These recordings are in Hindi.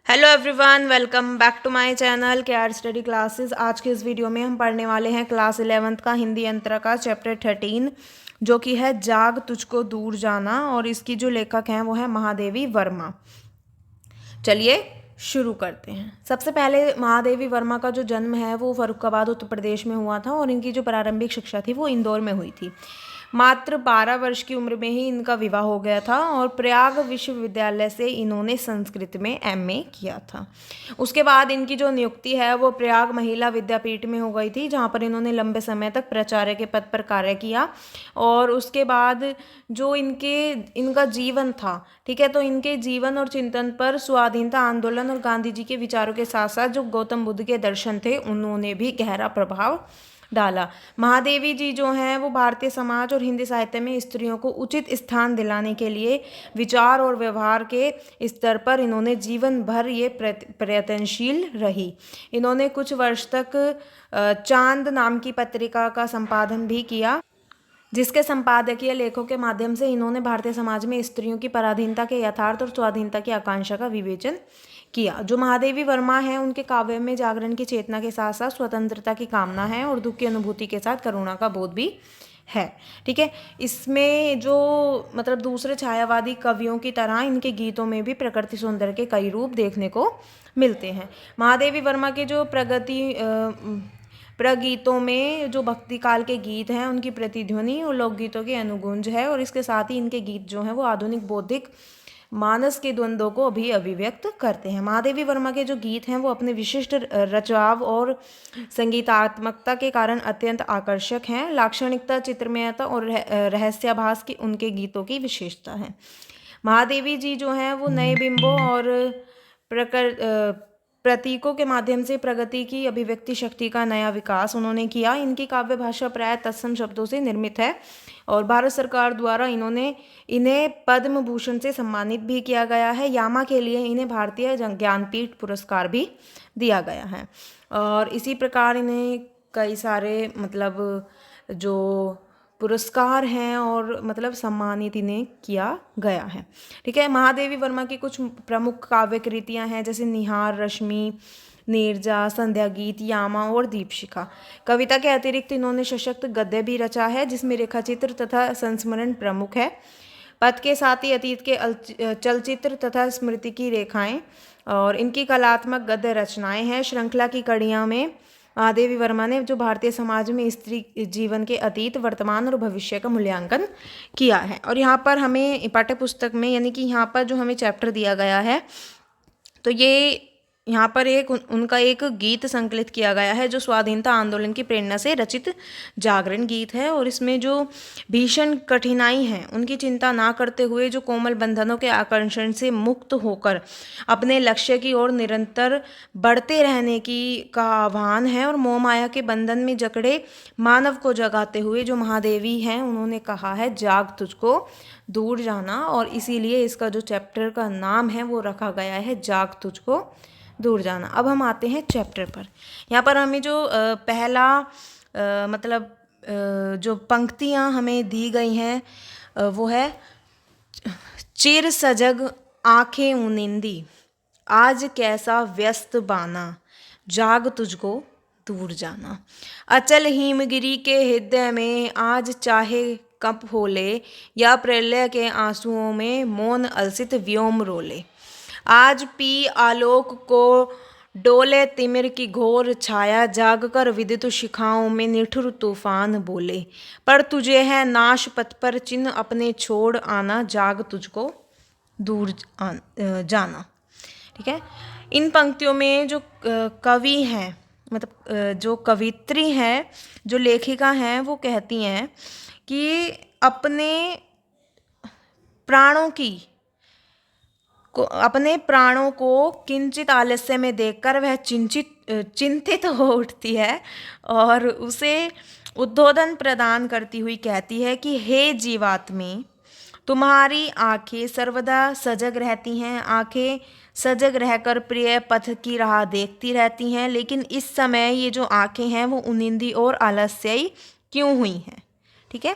Hello everyone, welcome back to my channel K R study classes. आज के इस वीडियो में हम पढ़ने वाले हैं क्लास 11th का हिंदी अंतरा का चैप्टर 13, जो कि है जाग तुझको दूर जाना, और इसकी जो लेखक हैं वो है महादेवी वर्मा। चलिए शुरू करते हैं। सबसे पहले महादेवी वर्मा का जो जन्म है वो फर्रुखाबाद उत्तर प्रदेश में हुआ था, और इनकी जो प्रारंभिक शिक्षा थी वो इंदौर में हुई थी। मात्र 12 वर्ष की उम्र में ही इनका विवाह हो गया था, और प्रयाग विश्वविद्यालय से इन्होंने संस्कृत में एमए किया था। उसके बाद इनकी जो नियुक्ति है वो प्रयाग महिला विद्यापीठ में हो गई थी, जहाँ पर इन्होंने लंबे समय तक प्राचार्य के पद पर कार्य किया। और उसके बाद जो इनका जीवन था, ठीक है, तो इनके जीवन और चिंतन पर स्वाधीनता आंदोलन और गांधी जी के विचारों के साथ साथ जो गौतम बुद्ध के दर्शन थे उन्होंने भी गहरा प्रभाव डाला। महादेवी जी जो हैं वो भारतीय समाज और हिंदी साहित्य में स्त्रियों को उचित स्थान दिलाने के लिए विचार और व्यवहार के स्तर पर इन्होंने जीवन भर ये प्रयत्नशील रही। इन्होंने कुछ वर्ष तक चांद नाम की पत्रिका का संपादन भी किया, जिसके संपादकीय लेखों के माध्यम से इन्होंने भारतीय समाज में स्त्रियों की पराधीनता के यथार्थ और स्वाधीनता की आकांक्षा का विवेचन किया। जो महादेवी वर्मा है उनके काव्य में जागरण की चेतना के साथ साथ स्वतंत्रता की कामना है, और दुख की अनुभूति के साथ करुणा का बोध भी है। ठीक है, इसमें जो मतलब दूसरे छायावादी कवियों की तरह इनके गीतों में भी प्रकृति सौंदर्य के कई रूप देखने को मिलते हैं। महादेवी वर्मा के जो प्रगीतों में जो भक्ति काल के गीत हैं उनकी प्रतिध्वनि और लोकगीतों के अनुगुंज है, और इसके साथ ही इनके गीत जो हैं वो आधुनिक बौद्धिक मानस के द्वंद्वों को भी अभिव्यक्त करते हैं। महादेवी वर्मा के जो गीत हैं वो अपने विशिष्ट रचाव और संगीतात्मकता के कारण अत्यंत आकर्षक हैं। लाक्षणिकता, चित्रमयता और रहस्याभास की उनके गीतों की विशेषता है। महादेवी जी जो हैं वो नए बिंबों और प्रतीकों के माध्यम से प्रगति की अभिव्यक्ति शक्ति का नया विकास उन्होंने किया। इनकी काव्य भाषा प्राय तत्सम शब्दों से निर्मित है, और भारत सरकार द्वारा इन्हें पद्म भूषण से सम्मानित भी किया गया है। यामा के लिए इन्हें भारतीय ज्ञानपीठ पुरस्कार भी दिया गया है, और इसी प्रकार इन्हें कई सारे मतलब जो पुरस्कार हैं और मतलब सम्मानित इन्हें किया गया है। ठीक है, महादेवी वर्मा की कुछ प्रमुख काव्य कृतियाँ हैं, जैसे निहार, रश्मि, नीरजा, संध्या गीत, यामा और दीपशिखा। कविता के अतिरिक्त इन्होंने सशक्त गद्य भी रचा है, जिसमें रेखाचित्र तथा संस्मरण प्रमुख है। पद के साथ ही अतीत के चलचित्र तथा स्मृति की रेखाएं और इनकी कलात्मक गद्य रचनाएं हैं। श्रृंखला की कड़ियाँ में महादेवी वर्मा ने जो भारतीय समाज में स्त्री जीवन के अतीत, वर्तमान और भविष्य का मूल्यांकन किया है। और यहाँ पर हमें पाठ्य पुस्तक में यानी कि यहाँ पर जो हमें चैप्टर दिया गया है, तो ये यहाँ पर उनका एक गीत संकलित किया गया है जो स्वाधीनता आंदोलन की प्रेरणा से रचित जागरण गीत है। और इसमें जो भीषण कठिनाई है उनकी चिंता ना करते हुए जो कोमल बंधनों के आकर्षण से मुक्त होकर अपने लक्ष्य की ओर निरंतर बढ़ते रहने का आह्वान है, और मोह माया के बंधन में जकड़े मानव को जगाते हुए जो महादेवी हैं उन्होंने कहा है जाग तुझको दूर जाना, और इसीलिए इसका जो चैप्टर का नाम है वो रखा गया है जाग तुझको दूर जाना। अब हम आते हैं चैप्टर पर। यहाँ पर हमें जो पहला जो पंक्तियाँ हमें दी गई हैं वो है चिर सजग आंखें उनिंदी, आज कैसा व्यस्त बाना, जाग तुझको दूर जाना। अचल हिमगिरी के हृदय में आज चाहे कप होले, या प्रलय के आंसुओं में मौन अलसित व्योम रोले। आज पी आलोक को डोले तिमिर की घोर छाया, जाग कर विद्युत शिखाओं में निठुर तूफान बोले। पर तुझे है नाश पथ पर चिन्ह अपने छोड़ आना, जाग तुझको दूर जाना। ठीक है, इन पंक्तियों में जो कवि हैं मतलब जो कवित्री हैं, जो लेखिका हैं, वो कहती हैं कि अपने प्राणों को किंचित आलस्य में देखकर वह चिंतित हो उठती है, और उसे उद्बोधन प्रदान करती हुई कहती है कि हे जीवात्मे, तुम्हारी आंखें सर्वदा सजग रहती हैं, आंखें सजग रहकर प्रिय पथ की राह देखती रहती हैं, लेकिन इस समय ये जो आंखें हैं वो उनिंदी और आलस्यी क्यों हुई हैं। ठीक है,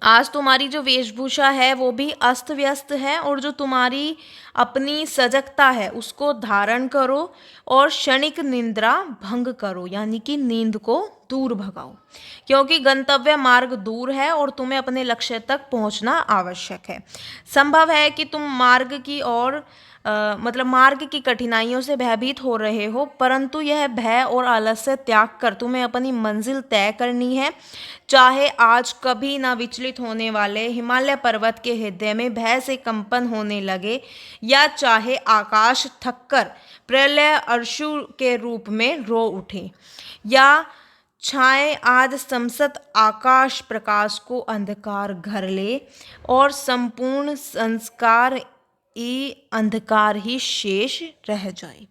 आज तुम्हारी जो वेशभूषा है वो भी अस्त व्यस्त है, और जो तुम्हारी अपनी सजगता है उसको धारण करो और क्षणिक निद्रा भंग करो, यानी कि नींद को दूर भगाओ, क्योंकि गंतव्य मार्ग दूर है और तुम्हें अपने लक्ष्य तक पहुंचना आवश्यक है। संभव है कि तुम मार्ग की ओर मतलब मार्ग की कठिनाइयों से भयभीत हो रहे हो, परंतु यह भय और आलस्य त्याग कर तुम्हें अपनी मंजिल तय करनी है। चाहे आज कभी ना विचलित होने वाले हिमालय पर्वत के हृदय में भय से कंपन होने लगे, या चाहे आकाश थककर प्रलय अर्शु के रूप में रो उठे, या छाए आज समसत आकाश प्रकाश को अंधकार घर ले और संपूर्ण संस्कार अंधकार ही शेष रह जाए।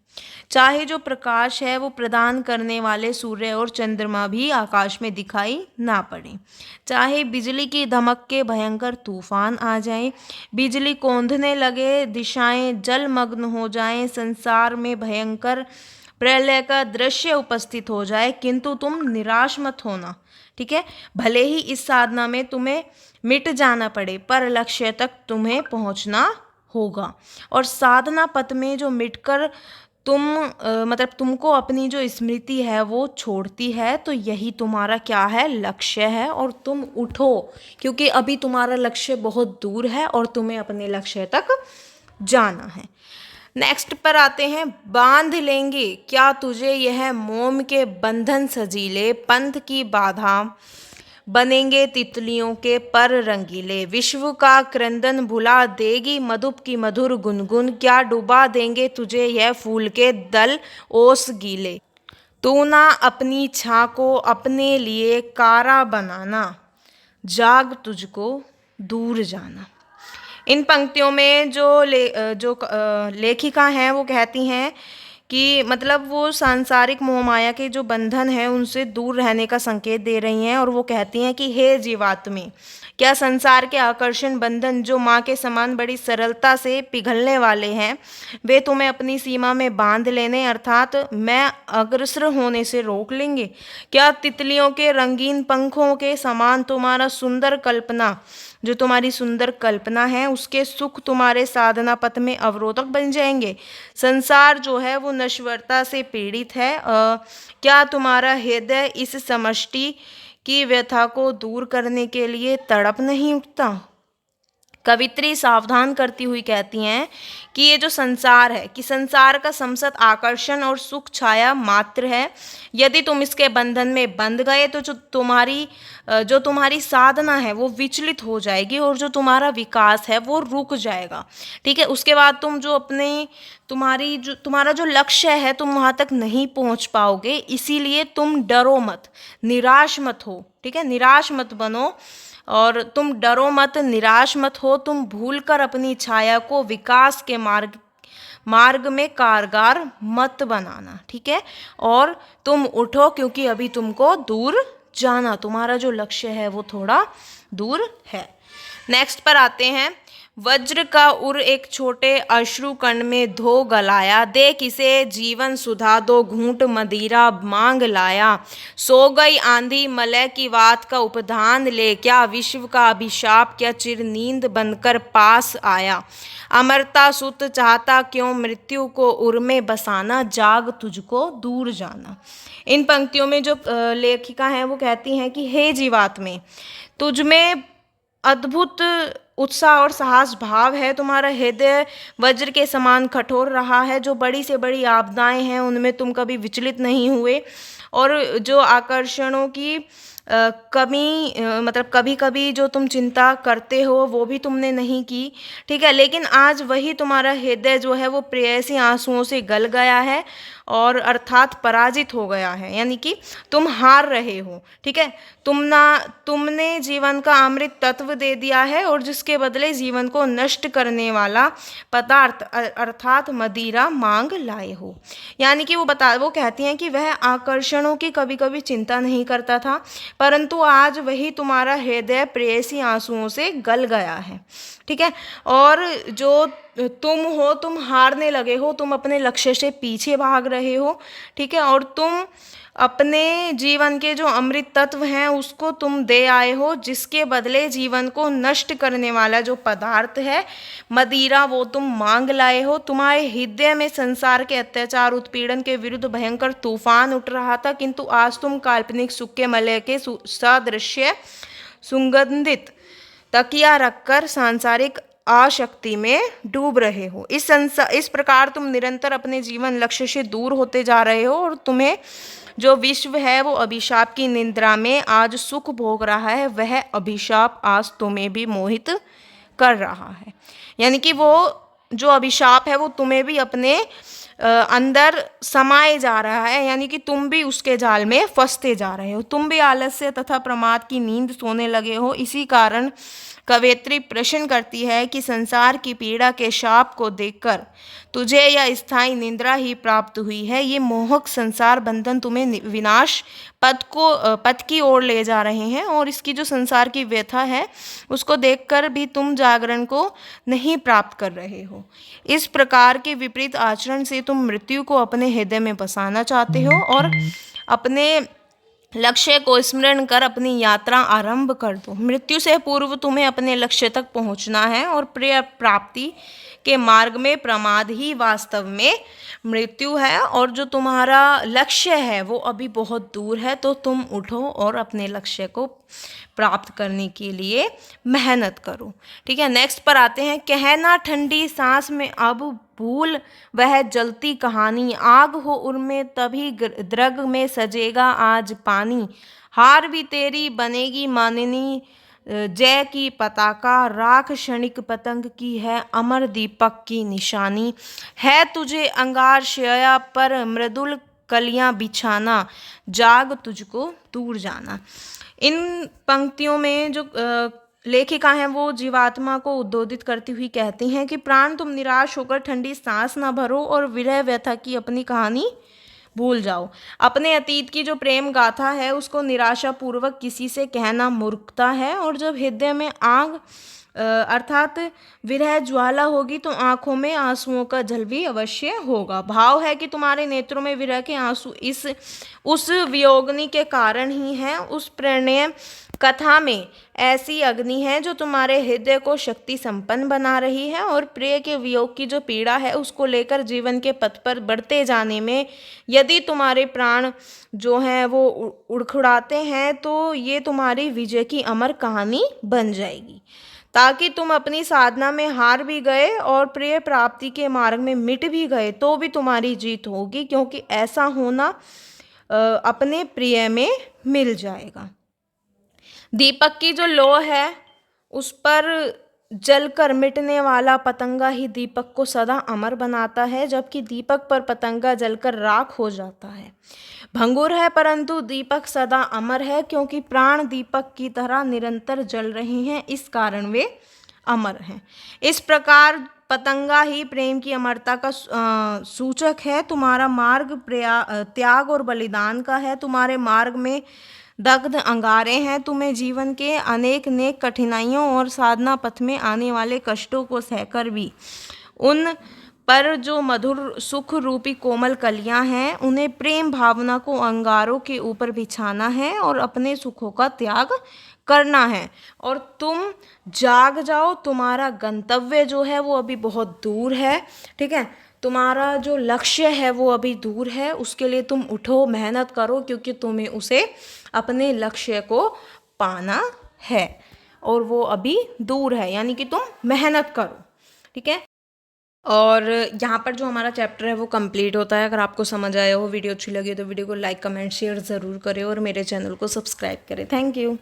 चाहे जो प्रकाश है वो प्रदान करने वाले सूर्य और चंद्रमा भी आकाश में दिखाई ना पड़े, चाहे बिजली की धमक के भयंकर तूफान आ जाए, बिजली कौंधने लगे, दिशाएं जलमग्न हो जाएं, संसार में भयंकर प्रलय का दृश्य उपस्थित हो जाए, किंतु तुम निराश मत होना। ठीक है, भले ही इस साधना में तुम्हें मिट जाना पड़े, पर लक्ष्य तक तुम्हें पहुंचना होगा। और साधना पथ में जो मिटकर तुम मतलब तुमको अपनी जो स्मृति है वो छोड़ती है, तो यही तुम्हारा क्या है, लक्ष्य है। और तुम उठो, क्योंकि अभी तुम्हारा लक्ष्य बहुत दूर है और तुम्हें अपने लक्ष्य तक जाना है। नेक्स्ट पर आते हैं, बांध लेंगे क्या तुझे यह मोम के बंधन सजीले, पंथ की बाधा बनेंगे तितलियों के पर रंगीले, विश्व का क्रंदन भुला देगी मधुप की मधुर गुनगुन, क्या डुबा देंगे तुझे यह फूल के दल ओस गीले, तू ना अपनी छा को अपने लिए कारा बनाना, जाग तुझको दूर जाना। इन पंक्तियों में जो लेखिका हैं वो कहती हैं कि मतलब वो सांसारिक मोहमाया के जो बंधन है उनसे दूर रहने का संकेत दे रही हैं, और वो कहती हैं कि हे जीवात्मे, क्या संसार के आकर्षण बंधन जो माँ के समान बड़ी सरलता से पिघलने वाले हैं, वे तुम्हें अपनी सीमा में बांध लेने अर्थात मैं अग्रसर होने से रोक लेंगे? क्या तितलियों के रंगीन पंखों के समान तुम्हारा सुंदर कल्पना, जो तुम्हारी सुंदर कल्पना है, उसके सुख तुम्हारे साधना पथ में अवरोधक बन जाएंगे? संसार जो है वो नश्वरता से पीड़ित है। क्या तुम्हारा हृदय इस समष्टि की व्यथा को दूर करने के लिए तड़प नहीं उठता? कवित्री सावधान करती हुई कहती हैं कि ये जो संसार है, कि संसार का समसत आकर्षण और सुख छाया मात्र है। यदि तुम इसके बंधन में बंध गए तो जो तुम्हारी साधना है वो विचलित हो जाएगी, और जो तुम्हारा विकास है वो रुक जाएगा। ठीक है, उसके बाद तुम जो तुम्हारा जो लक्ष्य है तुम वहाँ तक नहीं पहुँच पाओगे। इसीलिए तुम डरो मत, निराश मत हो। ठीक है, निराश मत बनो, और तुम डरो मत, निराश मत हो। तुम भूलकर अपनी छाया को विकास के मार्ग में कारगर मत बनाना। ठीक है, और तुम उठो, क्योंकि अभी तुमको दूर जाना, तुम्हारा जो लक्ष्य है वो थोड़ा दूर है। नेक्स्ट पर आते हैं, वज्र का उर एक छोटे अश्रु कण में धो गलाया, देख इसे जीवन सुधा दो घूंट मदिरा मांग लाया, सो गई आंधी मलय की बात का उपधान ले, क्या विश्व का अभिशाप क्या चिर नींद बनकर पास आया, अमरता सुत चाहता क्यों मृत्यु को उर में बसाना, जाग तुझको दूर जाना। इन पंक्तियों में जो लेखिका हैं वो कहती हैं कि हे जीवात्मे, तुझ में अद्भुत उत्साह और साहस भाव है, तुम्हारा हृदय वज्र के समान कठोर रहा है, जो बड़ी से बड़ी आपदाएं हैं उनमें तुम कभी विचलित नहीं हुए, और जो आकर्षणों की कमी मतलब कभी कभी जो तुम चिंता करते हो वो भी तुमने नहीं की। ठीक है, लेकिन आज वही तुम्हारा हृदय जो है वो प्रेयसी आंसुओं से गल गया है, और अर्थात पराजित हो गया है, यानी कि तुम हार रहे हो। ठीक है, तुमने जीवन का अमृत तत्व दे दिया है, और जिसके बदले जीवन को नष्ट करने वाला पदार्थ अर्थात मदिरा मांग लाए हो। यानी कि वो कहती हैं कि वह आकर्षणों की कभी कभी चिंता नहीं करता था, परंतु आज वही तुम्हारा हृदय प्रेयसी आंसुओं से गल गया है। ठीक है। और जो तुम हो, तुम हारने लगे हो, तुम अपने लक्ष्य से पीछे भाग रहे हो, ठीक है। और तुम अपने जीवन के जो अमृत तत्व हैं उसको तुम दे आए हो, जिसके बदले जीवन को नष्ट करने वाला जो पदार्थ है मदिरा, वो तुम मांग लाए हो। तुम्हारे हृदय में संसार के अत्याचार उत्पीड़न के विरुद्ध भयंकर तूफान उठ रहा था, किंतु आज तुम काल्पनिक सुख के मलय के सदृश्य सुगंधित तकिया रखकर सांसारिक आशक्ति में डूब रहे हो। इस प्रकार तुम निरंतर अपने जीवन लक्ष्य से दूर होते जा रहे हो, और तुम्हें जो विश्व है वो अभिशाप की निद्रा में आज सुख भोग रहा है, वह अभिशाप आज तुम्हें भी मोहित कर रहा है। यानी कि वो जो अभिशाप है वो तुम्हें भी अपने अंदर समाये जा रहा है, यानी कि तुम भी उसके जाल में फंसते जा रहे हो। तुम भी आलस्य तथा प्रमाद की नींद सोने लगे हो। इसी कारण कवयित्री प्रश्न करती है कि संसार की पीड़ा के शाप को देखकर तुझे यह स्थायी निद्रा ही प्राप्त हुई है। ये मोहक संसार बंधन तुम्हें विनाश पथ की ओर ले जा रहे हैं, और इसकी जो संसार की व्यथा है उसको देखकर भी तुम जागरण को नहीं प्राप्त कर रहे हो। इस प्रकार के विपरीत आचरण से तुम मृत्यु को अपने हृदय में बसाना चाहते हो, और अपने लक्ष्य को स्मरण कर अपनी यात्रा आरंभ कर दो। मृत्यु से पूर्व तुम्हें अपने लक्ष्य तक पहुंचना है, और प्रिय प्राप्ति के मार्ग में प्रमाद ही वास्तव में मृत्यु है, और जो तुम्हारा लक्ष्य है वो अभी बहुत दूर है। तो तुम उठो और अपने लक्ष्य को प्राप्त करने के लिए मेहनत करो, ठीक है। नेक्स्ट पर आते हैं। कहना ठंडी सांस में अब भूल वह जलती कहानी, आग हो उनमें तभी द्रग में सजेगा आज पानी। हार भी तेरी बनेगी मानिनी, जय की पताका राख क्षणिक पतंग की है अमर दीपक की निशानी। है तुझे अंगार शया पर मृदुल कलियां बिछाना, जाग तुझको दूर जाना। इन पंक्तियों में जो लेखिका हैं वो जीवात्मा को उद्बोधित करती हुई कहती हैं कि प्राण, तुम निराश होकर ठंडी सांस न भरो और विरह व्यथा की अपनी कहानी भूल जाओ। अपने अतीत की जो प्रेम गाथा है उसको निराशापूर्वक किसी से कहना मूर्खता है, और जब हृदय में आग अर्थात विरह ज्वाला होगी तो आंखों में आंसुओं का जल भी अवश्य होगा। भाव है कि तुम्हारे नेत्रों में विरह के आंसू उस वियोगनी के कारण ही हैं। उस प्रणय कथा में ऐसी अग्नि है जो तुम्हारे हृदय को शक्ति संपन्न बना रही है, और प्रिय के वियोग की जो पीड़ा है उसको लेकर जीवन के पथ पर बढ़ते जाने में यदि तुम्हारे प्राण जो हैं वो उड़खुड़ाते हैं तो ये तुम्हारी विजय की अमर कहानी बन जाएगी। ताकि तुम अपनी साधना में हार भी गए और प्रिय प्राप्ति के मार्ग में मिट भी गए तो भी तुम्हारी जीत होगी, क्योंकि ऐसा होना अपने प्रिय में मिल जाएगा। दीपक की जो लौ है उस पर जलकर मिटने वाला पतंगा ही दीपक को सदा अमर बनाता है, जबकि दीपक पर पतंगा जलकर राख हो जाता है। भंगुर है परंतु दीपक सदा अमर है, क्योंकि प्राण दीपक की तरह निरंतर जल रहे हैं, इस कारण वे अमर हैं। इस प्रकार पतंगा ही प्रेम की अमरता का सूचक है। तुम्हारा मार्ग त्याग और बलिदान का है। तुम्हारे मार्ग में दग्ध अंगारे हैं। तुम्हें जीवन के अनेक नेक कठिनाइयों और साधना पथ में आने वाले कष्टों को सहकर भी उन पर जो मधुर सुख रूपी कोमल कलियां हैं उन्हें प्रेम भावना को अंगारों के ऊपर बिछाना है और अपने सुखों का त्याग करना है। और तुम जाग जाओ, तुम्हारा गंतव्य जो है वो अभी बहुत दूर है, ठीक है। तुम्हारा जो लक्ष्य है वो अभी दूर है, उसके लिए तुम उठो, मेहनत करो, क्योंकि तुम्हें उसे अपने लक्ष्य को पाना है और वो अभी दूर है, यानी कि तुम मेहनत करो, ठीक है। और यहाँ पर जो हमारा चैप्टर है वो कंप्लीट होता है। अगर आपको समझ आया हो, वीडियो अच्छी लगी तो वीडियो को लाइक कमेंट शेयर ज़रूर करें और मेरे चैनल को सब्सक्राइब करें। Thank you.